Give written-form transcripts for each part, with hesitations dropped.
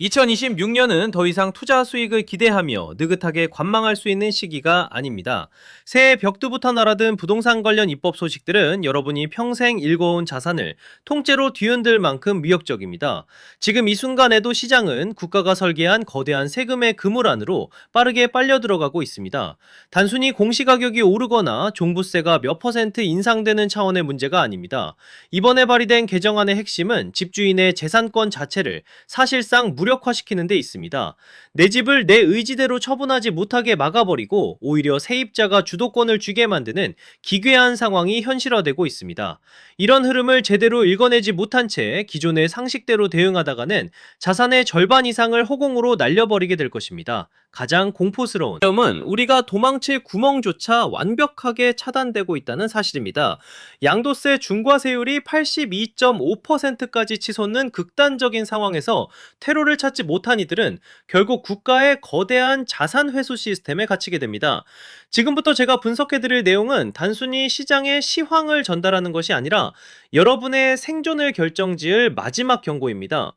2026년은 더 이상 투자 수익을 기대하며 느긋하게 관망할 수 있는 시기가 아닙니다. 새해 벽두부터 날아든 부동산 관련 입법 소식들은 여러분이 평생 일궈온 자산을 통째로 뒤흔들 만큼 위협적입니다. 지금 이 순간에도 시장은 국가가 설계한 거대한 세금의 그물 안으로 빠르게 빨려 들어가고 있습니다. 단순히 공시가격이 오르거나 종부세가 몇 퍼센트 인상되는 차원의 문제가 아닙니다. 이번에 발의된 개정안의 핵심은 집주인의 재산권 자체를 사실상 무력화시키는 데 있습니다. 내 집을 내 의지대로 처분하지 못하게 막아버리고 오히려 세입자가 주도권을 쥐게 만드는 기괴한 상황이 현실화되고 있습니다. 이런 흐름을 제대로 읽어내지 못한 채 기존의 상식대로 대응하다가는 자산의 절반 이상을 허공으로 날려버리게 될 것입니다. 가장 공포스러운 점은 우리가 도망칠 구멍조차 완벽하게 차단되고 있다는 사실입니다. 양도세 중과세율이 82.5%까지 치솟는 극단적인 상황에서 퇴로를 찾지 못한 이들은 결국 국가의 거대한 자산 회수 시스템에 갇히게 됩니다. 지금부터 제가 분석해드릴 내용은 단순히 시장의 시황을 전달하는 것이 아니라 여러분의 생존을 결정지을 마지막 경고입니다.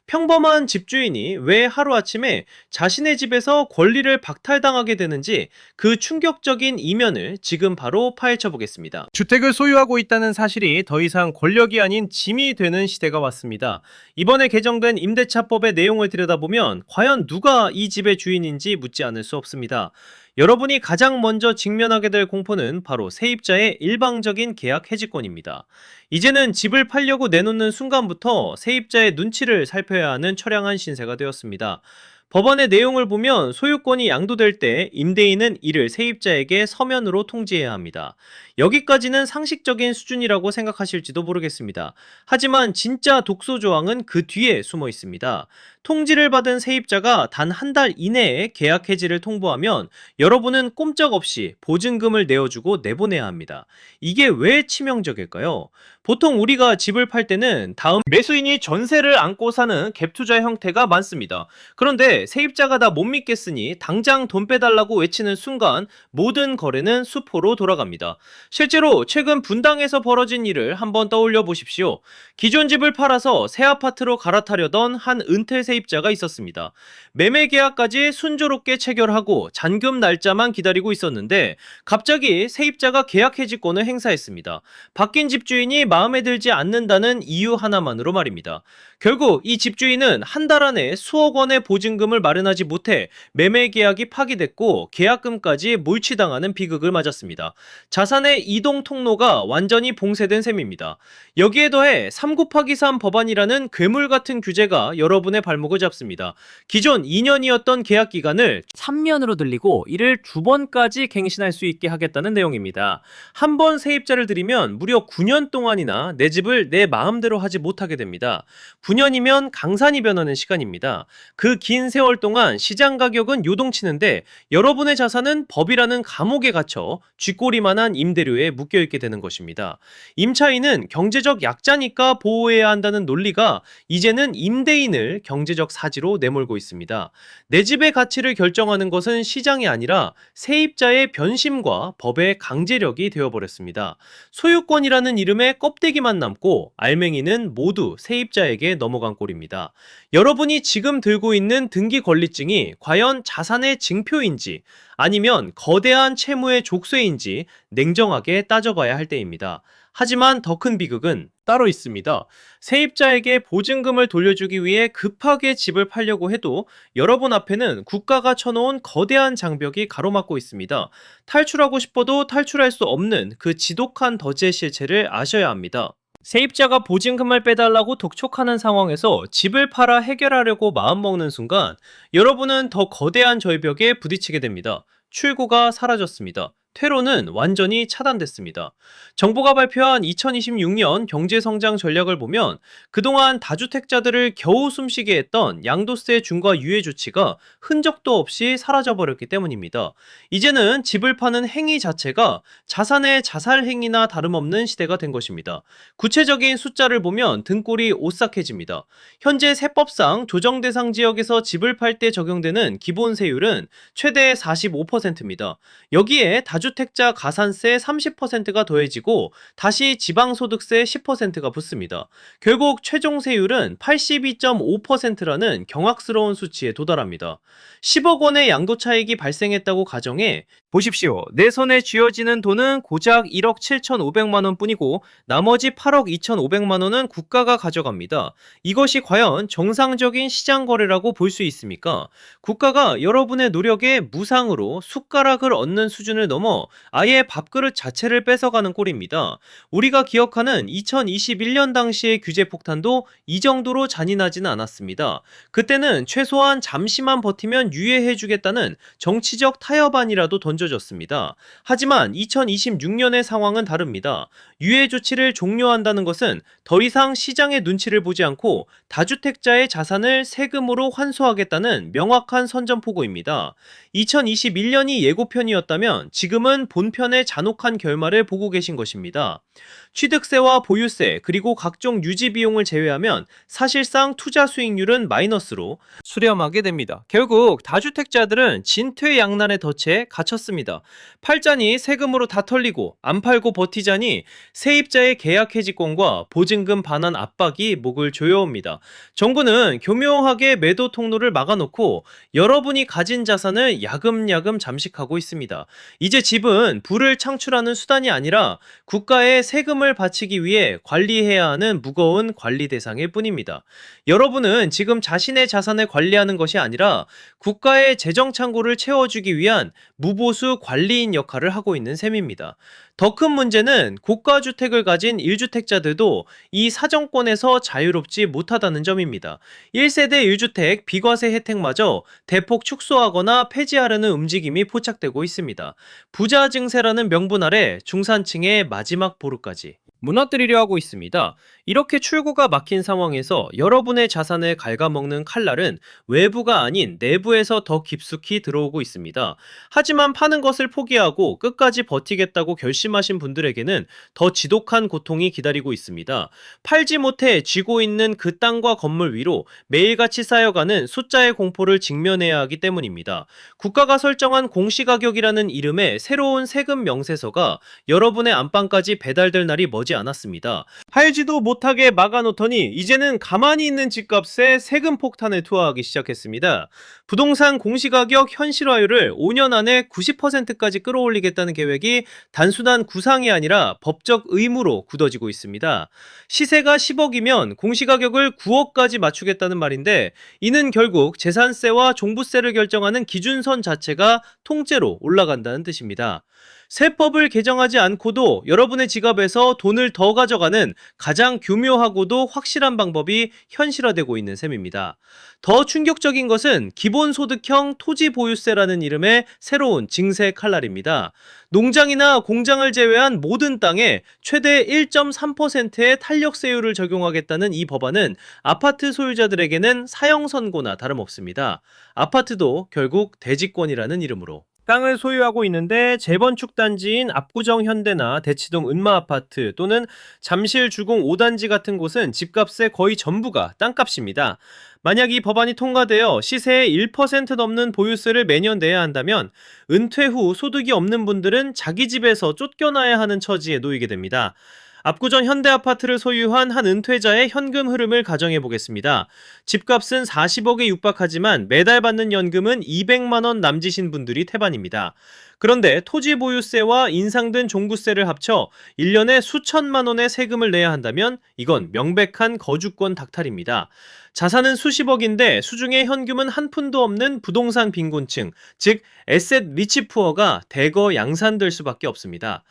평범한 집주인이 왜 하루아침에 자신의 집에서 권리를 박탈당하게 되는지 그 충격적인 이면을 지금 바로 파헤쳐 보겠습니다. 주택을 소유하고 있다는 사실이 더 이상 권력이 아닌 짐이 되는 시대가 왔습니다. 이번에 개정된 임대차법의 내용을 들여다보면 과연 누가 이 집의 주인인지 묻지 않을 수 없습니다. 여러분이 가장 먼저 직면하게 될 공포는 바로 세입자의 일방적인 계약 해지권입니다. 이제는 집을 팔려고 내놓는 순간부터 세입자의 눈치를 살펴야 하는 처량한 신세가 되었습니다. 법안의 내용을 보면 소유권이 양도될 때 임대인은 이를 세입자에게 서면으로 통지해야 합니다. 여기까지는 상식적인 수준이라고 생각하실지도 모르겠습니다. 하지만 진짜 독소 조항은 그 뒤에 숨어 있습니다. 통지를 받은 세입자가 단 한 달 이내에 계약 해지를 통보하면 여러분은 꼼짝없이 보증금을 내어주고 내보내야 합니다. 이게 왜 치명적일까요? 보통 우리가 집을 팔 때는 다음 매수인이 전세를 안고 사는 갭 투자 형태가 많습니다. 그런데 세입자가 다 못 믿겠으니 당장 돈 빼달라고 외치는 순간 모든 거래는 수포로 돌아갑니다. 실제로 최근 분당에서 벌어진 일을 한번 떠올려 보십시오. 기존 집을 팔아서 새 아파트로 갈아타려던 한 은퇴 세입자가 있었습니다. 매매 계약까지 순조롭게 체결하고 잔금 날짜만 기다리고 있었는데 갑자기 세입자가 계약 해지권을 행사했습니다. 바뀐 집주인이 마음에 들지 않는다는 이유 하나만으로 말입니다. 결국 이 집주인은 한 달 안에 수억 원의 보증금을 마련하지 못해 매매 계약이 파기됐고 계약금까지 몰취당하는 비극을 맞았습니다. 자산의 이동 통로가 완전히 봉쇄된 셈입니다. 여기에 더해 3곱하기3 법안이라는 괴물 같은 규제가 여러분의 발목을 잡습니다. 기존 2년이었던 계약 기간을 3년으로 늘리고 이를 2번까지 갱신할 수 있게 하겠다는 내용입니다. 한 번 세입자를 들이면 무려 9년 동안이나 내 집을 내 마음대로 하지 못하게 됩니다. 9년이면 강산이 변하는 시간입니다. 그 긴 세월 동안 시장 가격은 요동치는데 여러분의 자산은 법이라는 감옥에 갇혀 쥐꼬리만한 임대료에 묶여있게 되는 것입니다. 임차인은 경제적 약자니까 보호해야 한다는 논리가 이제는 임대인을 경제적 사지로 내몰고 있습니다. 내 집의 가치를 결정하는 것은 시장이 아니라 세입자의 변심과 법의 강제력이 되어버렸습니다. 소유권이라는 이름에 껍데기만 남고 알맹이는 모두 세입자에게 넘어간 꼴입니다. 여러분이 지금 들고 있는 등기 권리증이 과연 자산의 증표인지 아니면 거대한 채무의 족쇄인지 냉정하게 따져봐야 할 때입니다. 하지만 더 큰 비극은 따로 있습니다. 세입자에게 보증금을 돌려주기 위해 급하게 집을 팔려고 해도 여러분 앞에는 국가가 쳐놓은 거대한 장벽이 가로막고 있습니다. 탈출하고 싶어도 탈출할 수 없는 그 지독한 덫의 실체를 아셔야 합니다. 세입자가 보증금을 빼달라고 독촉하는 상황에서 집을 팔아 해결하려고 마음먹는 순간 여러분은 더 거대한 절벽에 부딪히게 됩니다. 출구가 사라졌습니다. 퇴로는 완전히 차단됐습니다. 정부가 발표한 2026년 경제성장 전략을 보면 그동안 다주택자들을 겨우 숨쉬게 했던 양도세 중과 유예 조치가 흔적도 없이 사라져버렸기 때문입니다. 이제는 집을 파는 행위 자체가 자산의 자살 행위나 다름없는 시대가 된 것입니다. 구체적인 숫자를 보면 등골이 오싹해집니다. 현재 세법상 조정 대상 지역에서 집을 팔 때 적용되는 기본 세율은 최대 45%입니다. 여기에 다주 다주택자 가산세 30%가 더해지고 다시 지방소득세 10%가 붙습니다. 결국 최종 세율은 82.5%라는 경악스러운 수치에 도달합니다. 10억 원의 양도 차익이 발생했다고 가정해 보십시오. 내 손에 쥐어지는 돈은 고작 1억 7,500만 원 뿐이고 나머지 8억 2,500만 원은 국가가 가져갑니다. 이것이 과연 정상적인 시장 거래라고 볼 수 있습니까? 국가가 여러분의 노력에 무상으로 숟가락을 얹는 수준을 넘어 아예 밥그릇 자체를 뺏어가는 꼴입니다. 우리가 기억하는 2021년 당시의 규제 폭탄도 이 정도로 잔인하지는 않았습니다. 그때는 최소한 잠시만 버티면 유예해주겠다는 정치적 타협안이라도 던져졌습니다. 하지만 2026년의 상황은 다릅니다. 유예 조치를 종료한다는 것은 더 이상 시장의 눈치를 보지 않고 다주택자의 자산을 세금으로 환수하겠다는 명확한 선전포고입니다. 2021년이 예고편이었다면 지금은 본편의 잔혹한 결말을 보고 계신 것입니다. 취득세와 보유세 그리고 각종 유지 비용을 제외하면 사실상 투자 수익률은 마이너스로 수렴하게 됩니다. 결국 다주택자들은 진퇴양난의 덫에 갇혔습니다. 팔자니 세금으로 다 털리고 안 팔고 버티자니 세입자의 계약 해지권과 보증금 반환 압박이 목을 조여옵니다. 정부는 교묘하게 매도 통로를 막아놓고 여러분이 가진 자산을 야금야금 잠식하고 있습니다. 이제 집은 부를 창출하는 수단이 아니라 국가에 세금을 바치기 위해 관리해야 하는 무거운 관리 대상일 뿐입니다. 여러분은 지금 자신의 자산을 관리하는 것이 아니라 국가의 재정 창고를 채워주기 위한 무보수 관리인 역할을 하고 있는 셈입니다. 더 큰 문제는 고가주택을 가진 1주택자들도 이 사정권에서 자유롭지 못하다는 점입니다. 1세대 1주택 비과세 혜택마저 대폭 축소하거나 폐지하려는 움직임이 포착되고 있습니다. 부자 증세라는 명분 아래 중산층의 마지막 보루까지 무너뜨리려 하고 있습니다. 이렇게 출구가 막힌 상황에서 여러분의 자산을 갉아먹는 칼날은 외부가 아닌 내부에서 더 깊숙이 들어오고 있습니다. 하지만 파는 것을 포기하고 끝까지 버티겠다고 결심하신 분들에게는 더 지독한 고통이 기다리고 있습니다. 팔지 못해 쥐고 있는 그 땅과 건물 위로 매일같이 쌓여가는 숫자의 공포를 직면해야 하기 때문입니다. 국가가 설정한 공시가격이라는 이름의 새로운 세금 명세서가 여러분의 안방까지 배달될 날이 머지 않았습니다. 팔지도 못하게 막아놓더니 이제는 가만히 있는 집값에 세금 폭탄을 투하하기 시작했습니다. 부동산 공시가격 현실화율을 5년 안에 90%까지 끌어올리겠다는 계획이 단순한 구상이 아니라 법적 의무로 굳어지고 있습니다. 시세가 10억이면 공시가격을 9억까지 맞추겠다는 말인데 이는 결국 재산세와 종부세를 결정하는 기준선 자체가 통째로 올라간다는 뜻입니다. 세법을 개정하지 않고도 여러분의 지갑에서 돈을 더 가져가는 가장 교묘하고도 확실한 방법이 현실화되고 있는 셈입니다. 더 충격적인 것은 기본소득형 토지보유세라는 이름의 새로운 징세 칼날입니다. 농장이나 공장을 제외한 모든 땅에 최대 1.3%의 탄력세율을 적용하겠다는 이 법안은 아파트 소유자들에게는 사형선고나 다름없습니다. 아파트도 결국 대지권이라는 이름으로 땅을 소유하고 있는데 재건축 단지인 압구정 현대나 대치동 은마아파트 또는 잠실 주공 5단지 같은 곳은 집값의 거의 전부가 땅값입니다. 만약 이 법안이 통과되어 시세의 1% 넘는 보유세를 매년 내야 한다면 은퇴 후 소득이 없는 분들은 자기 집에서 쫓겨나야 하는 처지에 놓이게 됩니다. 압구정 현대아파트를 소유한 한 은퇴자의 현금 흐름을 가정해 보겠습니다. 집값은 40억에 육박하지만 매달 받는 연금은 200만 원 남짓인 분들이 태반입니다. 그런데 토지 보유세와 인상된 종부세를 합쳐 1년에 수천만 원의 세금을 내야 한다면 이건 명백한 거주권 닥탈입니다. 자산은 수십억인데 수중에 현금은 한 푼도 없는 부동산 빈곤층, 즉 에셋 리치 푸어가 대거 양산될 수밖에 없습니다.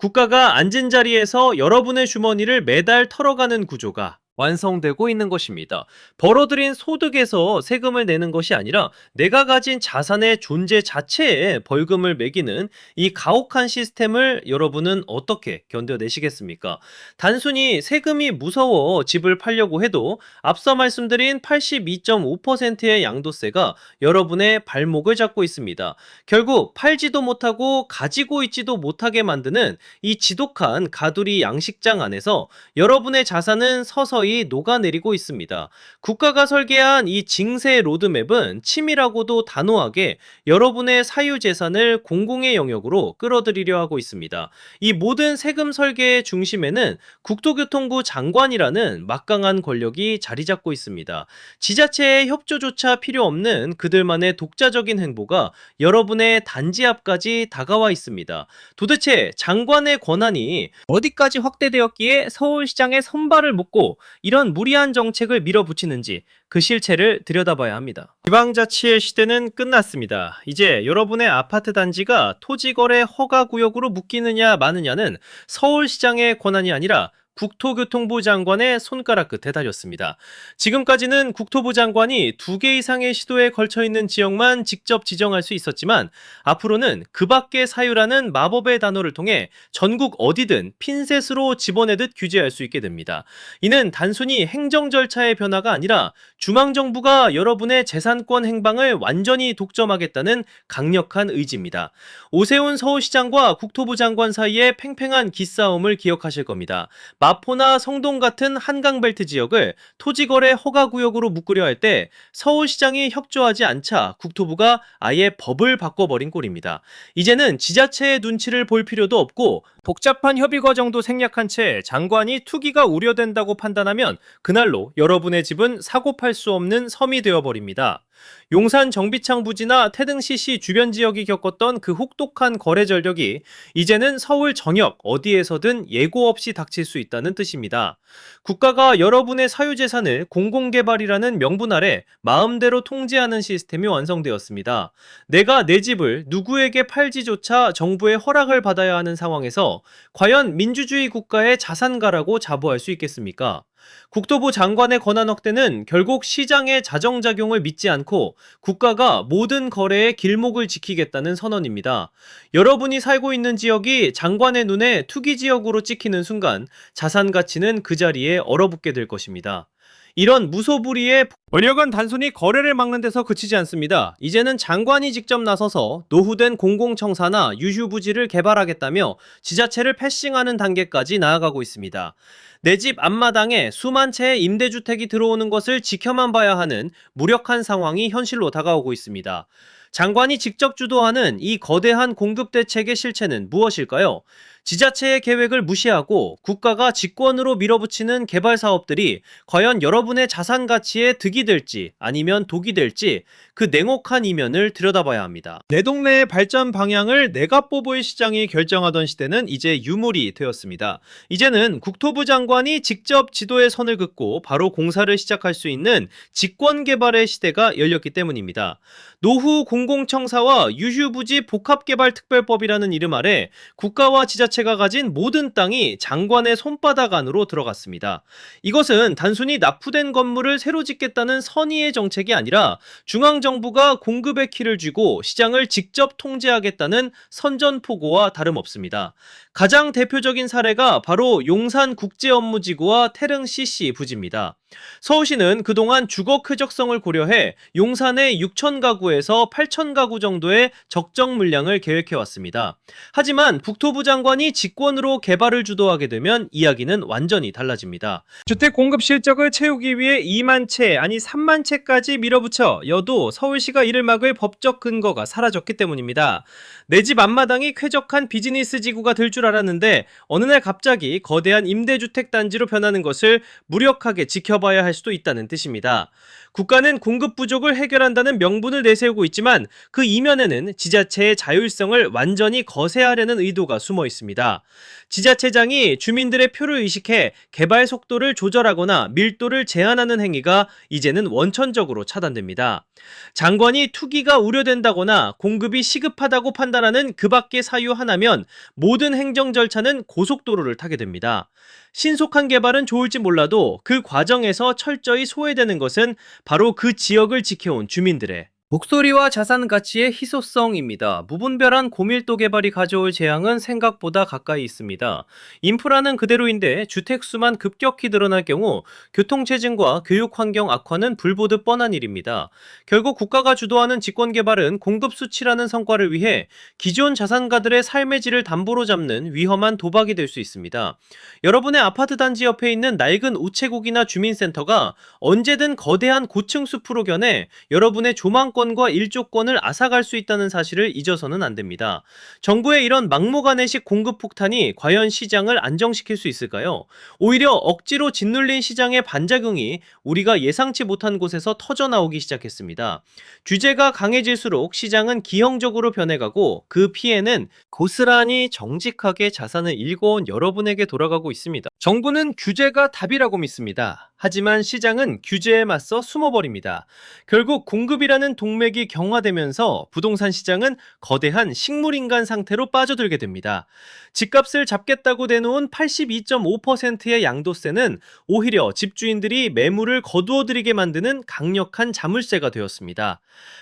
국가가 앉은 자리에서 여러분의 주머니를 매달 털어가는 구조가 완성되고 있는 것입니다. 벌어들인 소득에서 세금을 내는 것이 아니라 내가 가진 자산의 존재 자체에 벌금을 매기는 이 가혹한 시스템을 여러분은 어떻게 견뎌내시겠습니까? 단순히 세금이 무서워 집을 팔려고 해도 앞서 말씀드린 82.5%의 양도세가 여러분의 발목을 잡고 있습니다. 결국 팔지도 못하고 가지고 있지도 못하게 만드는 이 지독한 가두리 양식장 안에서 여러분의 자산은 서서히 서서히 녹아내리고 있습니다. 국가가 설계한 이 징세 로드맵은 치밀하고도 단호하게 여러분의 사유재산을 공공의 영역으로 끌어들이려 하고 있습니다. 이 모든 세금 설계의 중심에는 국토교통부 장관이라는 막강한 권력이 자리 잡고 있습니다. 지자체의 협조조차 필요 없는 그들만의 독자적인 행보가 여러분의 단지 앞까지 다가와 있습니다. 도대체 장관의 권한이 어디까지 확대되었기에 서울시장의 손발을 묶고 이런 무리한 정책을 밀어붙이는지 그 실체를 들여다봐야 합니다. 지방자치의 시대는 끝났습니다. 이제 여러분의 아파트 단지가 토지거래 허가구역으로 묶이느냐 마느냐는 서울시장의 권한이 아니라 국토교통부 장관의 손가락 끝에 달렸습니다. 지금까지는 국토부 장관이 2개 이상의 시도에 걸쳐 있는 지역만 직접 지정할 수 있었지만 앞으로는 그 밖의 사유라는 마법의 단어를 통해 전국 어디든 핀셋으로 집어내듯 규제할 수 있게 됩니다. 이는 단순히 행정 절차의 변화가 아니라 중앙정부가 여러분의 재산권 행방을 완전히 독점하겠다는 강력한 의지입니다. 오세훈 서울시장과 국토부 장관 사이의 팽팽한 기싸움을 기억하실 겁니다. 마포나 성동 같은 한강벨트 지역을 토지거래 허가구역으로 묶으려 할 때 서울시장이 협조하지 않자 국토부가 아예 법을 바꿔버린 꼴입니다. 이제는 지자체의 눈치를 볼 필요도 없고 복잡한 협의 과정도 생략한 채 장관이 투기가 우려된다고 판단하면 그날로 여러분의 집은 사고 팔 수 없는 섬이 되어버립니다. 용산 정비창 부지나 태릉시 주변 지역이 겪었던 그 혹독한 거래 전력이 이제는 서울 전역 어디에서든 예고 없이 닥칠 수 있다는 뜻입니다. 국가가 여러분의 사유재산을 공공개발이라는 명분 아래 마음대로 통제하는 시스템이 완성되었습니다. 내가 내 집을 누구에게 팔지조차 정부의 허락을 받아야 하는 상황에서 과연 민주주의 국가의 자산가라고 자부할 수 있겠습니까? 국토부 장관의 권한 확대는 결국 시장의 자정작용을 믿지 않고 국가가 모든 거래의 길목을 지키겠다는 선언입니다. 여러분이 살고 있는 지역이 장관의 눈에 투기지역으로 찍히는 순간 자산 가치는 그 자리에 얼어붙게 될 것입니다. 이런 무소불위의 권력은 단순히 거래를 막는 데서 그치지 않습니다. 이제는 장관이 직접 나서서 노후된 공공청사나 유휴부지를 개발하겠다며 지자체를 패싱하는 단계까지 나아가고 있습니다. 내 집 앞마당에 수만 채의 임대주택이 들어오는 것을 지켜만 봐야 하는 무력한 상황이 현실로 다가오고 있습니다. 장관이 직접 주도하는 이 거대한 공급 대책의 실체는 무엇일까요? 지자체의 계획을 무시하고 국가가 직권으로 밀어붙이는 개발 사업들이 과연 여러분의 자산 가치에 득이 될지 아니면 독이 될지 그 냉혹한 이면을 들여다봐야 합니다. 내 동네의 발전 방향을 내가 뽑을 시장이 결정하던 시대는 이제 유물이 되었습니다. 이제는 국토부 장관이 직접 지도의 선을 긋고 바로 공사를 시작할 수 있는 직권 개발의 시대가 열렸기 때문입니다. 노후 공공청사와 유휴부지 복합개발특별법이라는 이름 아래 국가와 지자체가 가진 모든 땅이 장관의 손바닥 안으로 들어갔습니다. 이것은 단순히 납부된 건물을 새로 짓겠다는 선의의 정책이 아니라 중앙정부가 공급의 키를 쥐고 시장을 직접 통제하겠다는 선전포고와 다름없습니다. 가장 대표적인 사례가 바로 용산국제업무지구와 태릉시 부지입니다. 서울시는 그동안 주거 쾌적성을 고려해 용산의 6,000가구에서 8,000가구 정도의 적정 물량을 계획해왔습니다. 하지만 국토부 장관이 직권으로 개발을 주도하게 되면 이야기는 완전히 달라집니다. 주택 공급 실적을 채우기 위해 2만 채 아니 3만 채까지 밀어붙여 여도 서울시가 이를 막을 법적 근거가 사라졌기 때문입니다. 내 집 앞마당이 쾌적한 비즈니스 지구가 될 줄 알았는데 어느 날 갑자기 거대한 임대주택 단지로 변하는 것을 무력하게 지켜봐야 할 수도 있다는 뜻입니다. 국가는 공급 부족을 해결한다는 명분을 내세우고 있지만 그 이면에는 지자체의 자율성을 완전히 거세하려는 의도가 숨어 있습니다. 지자체장이 주민들의 표를 의식해 개발 속도를 조절하거나 밀도를 제한하는 행위가 이제는 원천적으로 차단됩니다. 장관이 투기가 우려된다거나 공급이 시급하다고 판단하는 그 밖의 사유 하나면 모든 행정 절차는 고속도로를 타게 됩니다. 신속한 개발은 좋을지 몰라도 그 과정에서 철저히 소외되는 것은 바로 그 지역을 지켜온 주민들의 목소리와 자산 가치의 희소성입니다. 무분별한 고밀도 개발이 가져올 재앙은 생각보다 가까이 있습니다. 인프라는 그대로인데 주택수만 급격히 늘어날 경우 교통체증과 교육 환경 악화는 불보듯 뻔한 일입니다. 결국 국가가 주도하는 집권 개발은 공급 수치라는 성과를 위해 기존 자산가들의 삶의 질을 담보로 잡는 위험한 도박이 될 수 있습니다. 여러분의 아파트 단지 옆에 있는 낡은 우체국이나 주민센터가 언제든 거대한 고층 숲으로 변해 여러분의 조망권과 일조권을 앗아갈 수 있다는 사실을 잊어서는 안 됩니다. 정부의 이런 막무가내식 공급 폭탄이 과연 시장을 안정시킬 수 있을까요? 오히려 억지로 짓눌린 시장의 반작용이 우리가 예상치 못한 곳에서 터져나오기 시작했습니다. 규제가 강해질수록 시장은 기형적으로 변해가고 그 피해는 고스란히 정직하게 자산을 일궈온 여러분에게 돌아가고 있습니다. 정부는 규제가 답이라고 믿습니다. 하지만 시장은 규제에 맞서 숨어버립니다. 결국 공급이라는 동맥이 경화되면서 부동산 시장은 거대한 식물인간 상태로 빠져들게 됩니다. 집값을 잡겠다고 내놓은 82.5%의 양도세는 오히려 집주인들이 매물을 거두어들이게 만드는 강력한 자물쇠가 되었습니다.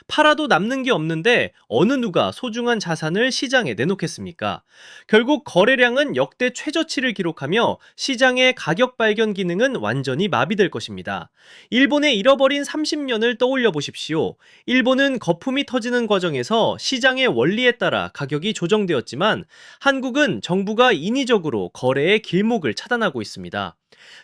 팔아도 남는 게 없는데 어느 누가 소중한 자산을 시장에 내놓겠습니까? 결국 거래량은 역대 최저치를 기록하며 시장의 가격 발견 기능은 완전히 마비될 것입니다. 일본의 잃어버린 30년을 떠올려 보십시오. 일본은 거품이 터지는 과정에서 시장의 원리에 따라 가격이 조정되었지만 한국은 정부가 인위적으로 거래의 길목을 차단하고 있습니다.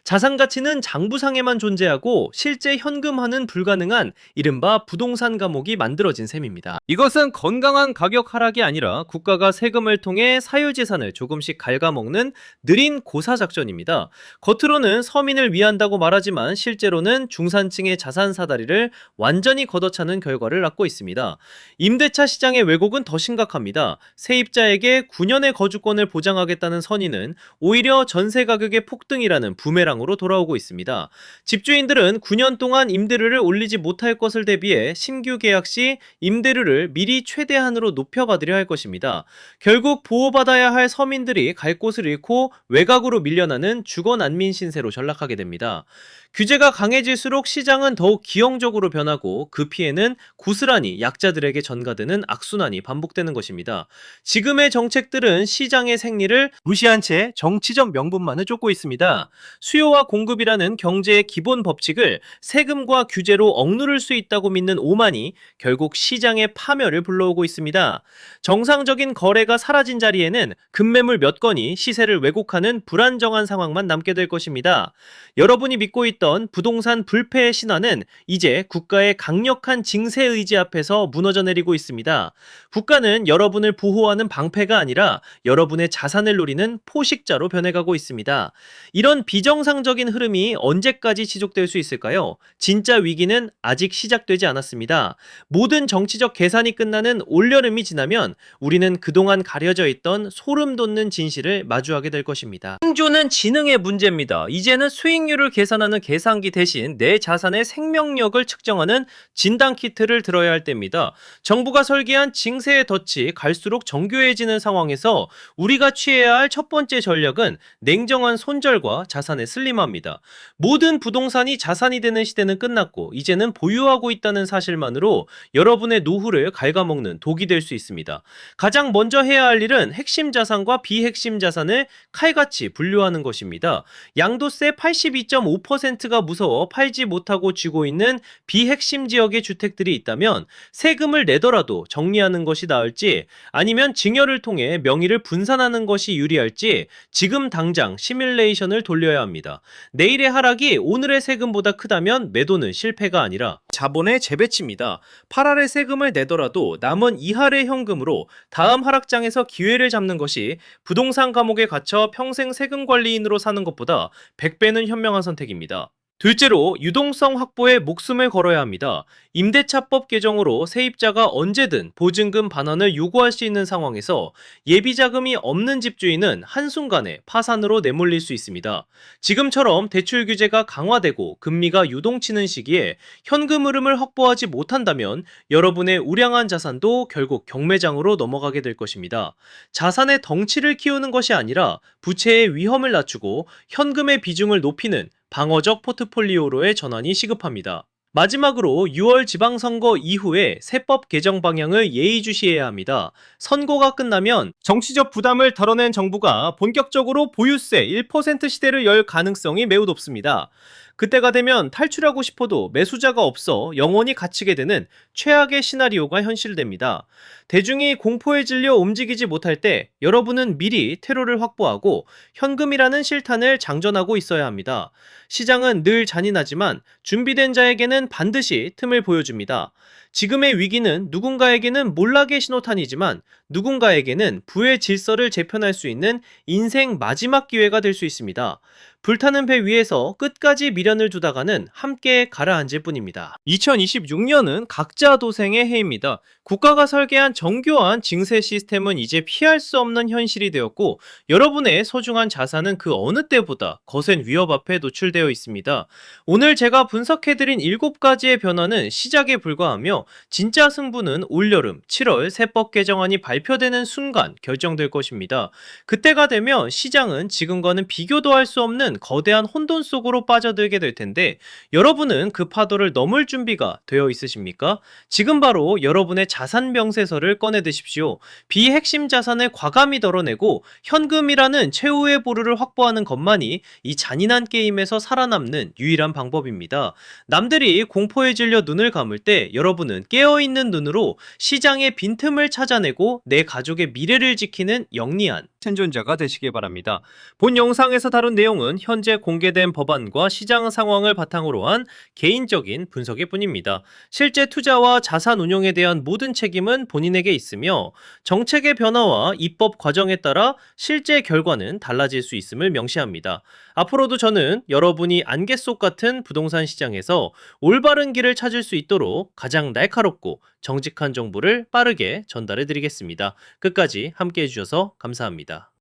자산 가치는 장부상에만 존재하고 실제 현금화는 불가능한 이른바 부동산 감옥이 만들어진 셈입니다. 이것은 건강한 가격 하락이 아니라 국가가 세금을 통해 사유재산을 조금씩 갉아먹는 느린 고사작전입니다. 겉으로는 서민을 위한다고 말하지만 실제로는 중산층의 자산 사다리를 완전히 걷어차는 결과를 낳고 있습니다. 임대차 시장의 왜곡은 더 심각합니다. 세입자에게 9년의 거주권을 보장하겠다는 선의는 오히려 전세 가격의 폭등이라는 부메랑으로 돌아오고 있습니다. 집주인들은 9년 동안 임대료를 올리지 못할 것을 대비해 신규 계약 시 임대료를 미리 최대한으로 높여받으려 할 것입니다. 결국 보호받아야 할 서민들이 갈 곳을 잃고 외곽으로 밀려나는 주거난민 신세로 전락하게 됩니다. 규제가 강해질수록 시장은 더욱 기형적으로 변하고 그 피해는 고스란히 약자들에게 전가되는 악순환이 반복되는 것입니다. 지금의 정책들은 시장의 생리를 무시한 채 정치적 명분만을 쫓고 있습니다. 수요와 공급이라는 경제의 기본 법칙을 세금과 규제로 억누를 수 있다고 믿는 오만이 결국 시장의 파멸을 불러오고 있습니다. 정상적인 거래가 사라진 자리에는 급매물 몇 건이 시세를 왜곡하는 불안정한 상황만 남게 될 것입니다. 여러분이 믿고 있던 부동산 불패의 신화는 이제 국가의 강력한 징세 의지 앞에서 무너져 내리고 있습니다. 국가는 여러분을 보호하는 방패가 아니라 여러분의 자산을 노리는 포식자로 변해가고 있습니다. 이런 비정상적인 흐름이 언제까지 지속될 수 있을까요? 진짜 위기는 아직 시작되지 않았습니다. 모든 정치적 계산이 끝나는 올여름이 지나면 우리는 그동안 가려져 있던 소름 돋는 진실을 마주하게 될 것입니다. 창조는 지능의 문제입니다. 이제는 수익률을 계산하는 계산기 대신 내 자산의 생명력을 측정하는 진단 키트를 들어야 할 때입니다. 정부가 설계한 징세의 덫이 갈수록 정교해지는 상황에서 우리가 취해야 할 첫 번째 전략은 냉정한 손절과 자산의 슬림화입니다. 모든 부동산이 자산이 되는 시대는 끝났고 이제는 보유하고 있다는 사실만으로 여러분의 노후를 갉아먹는 독이 될 수 있습니다. 가장 먼저 해야 할 일은 핵심 자산과 비핵심 자산을 칼같이 분류하는 것입니다. 양도세 82.5%가 무서워 팔지 못하고 쥐고 있는 비핵심 지역의 주택들이 있다면 세금을 내더라도 정리하는 것이 나을지 아니면 증여를 통해 명의를 분산하는 것이 유리할지 지금 당장 시뮬레이션을 돌려야 합니다. 내일의 하락이 오늘의 세금보다 크다면 매도는 실패가 아니라 자본의 재배치입니다. 8할의 세금을 내더라도 남은 2할의 현금으로 다음 하락장에서 기회를 잡는 것이 부동산 감옥에 갇혀 평생 세금 관리인으로 사는 것보다 100배는 현명한 선택입니다. 둘째로 유동성 확보에 목숨을 걸어야 합니다. 임대차법 개정으로 세입자가 언제든 보증금 반환을 요구할 수 있는 상황에서 예비자금이 없는 집주인은 한순간에 파산으로 내몰릴 수 있습니다. 지금처럼 대출 규제가 강화되고 금리가 유동치는 시기에 현금 흐름을 확보하지 못한다면 여러분의 우량한 자산도 결국 경매장으로 넘어가게 될 것입니다. 자산의 덩치를 키우는 것이 아니라 부채의 위험을 낮추고 현금의 비중을 높이는 방어적 포트폴리오로의 전환이 시급합니다. 마지막으로 6월 지방선거 이후에 세법 개정 방향을 예의주시해야 합니다. 선거가 끝나면 정치적 부담을 덜어낸 정부가 본격적으로 보유세 1% 시대를 열 가능성이 매우 높습니다. 그때가 되면 탈출하고 싶어도 매수자가 없어 영원히 갇히게 되는 최악의 시나리오가 현실됩니다. 대중이 공포에 질려 움직이지 못할 때 여러분은 미리 퇴로를 확보하고 현금이라는 실탄을 장전하고 있어야 합니다. 시장은 늘 잔인하지만 준비된 자에게는 반드시 틈을 보여줍니다. 지금의 위기는 누군가에게는 몰락의 신호탄이지만 누군가에게는 부의 질서를 재편할 수 있는 인생 마지막 기회가 될 수 있습니다. 불타는 배 위에서 끝까지 미련을 두다가는 함께 가라앉을 뿐입니다. 2026년은 각자 도생의 해입니다. 국가가 설계한 정교한 징세 시스템은 이제 피할 수 없는 현실이 되었고 여러분의 소중한 자산은 그 어느 때보다 거센 위협 앞에 노출되어 있습니다. 오늘 제가 분석해드린 7가지의 변화는 시작에 불과하며 진짜 승부는 올여름 7월 세법 개정안이 발표되는 순간 결정될 것입니다. 그때가 되면 시장은 지금과는 비교도 할 수 없는 거대한 혼돈 속으로 빠져들게 될 텐데 여러분은 그 파도를 넘을 준비가 되어 있으십니까? 지금 바로 여러분의 자산 명세서를 꺼내 드십시오. 비핵심 자산을 과감히 덜어내고 현금이라는 최후의 보루를 확보하는 것만이 이 잔인한 게임에서 살아남는 유일한 방법입니다. 남들이 공포에 질려 눈을 감을 때 여러분은 깨어있는 눈으로 시장의 빈틈을 찾아내고 내 가족의 미래를 지키는 영리한 생존자가 되시길 바랍니다. 본 영상에서 다룬 내용은 현재 공개된 법안과 시장 상황을 바탕으로 한 개인적인 분석일 뿐입니다. 실제 투자와 자산 운용에 대한 모든 책임은 본인에게 있으며 정책의 변화와 입법 과정에 따라 실제 결과는 달라질 수 있음을 명시합니다. 앞으로도 저는 여러분이 안개 속 같은 부동산 시장에서 올바른 길을 찾을 수 있도록 가장 날카롭고 정직한 정보를 빠르게 전달해 드리겠습니다. 끝까지 함께 해주셔서 감사합니다.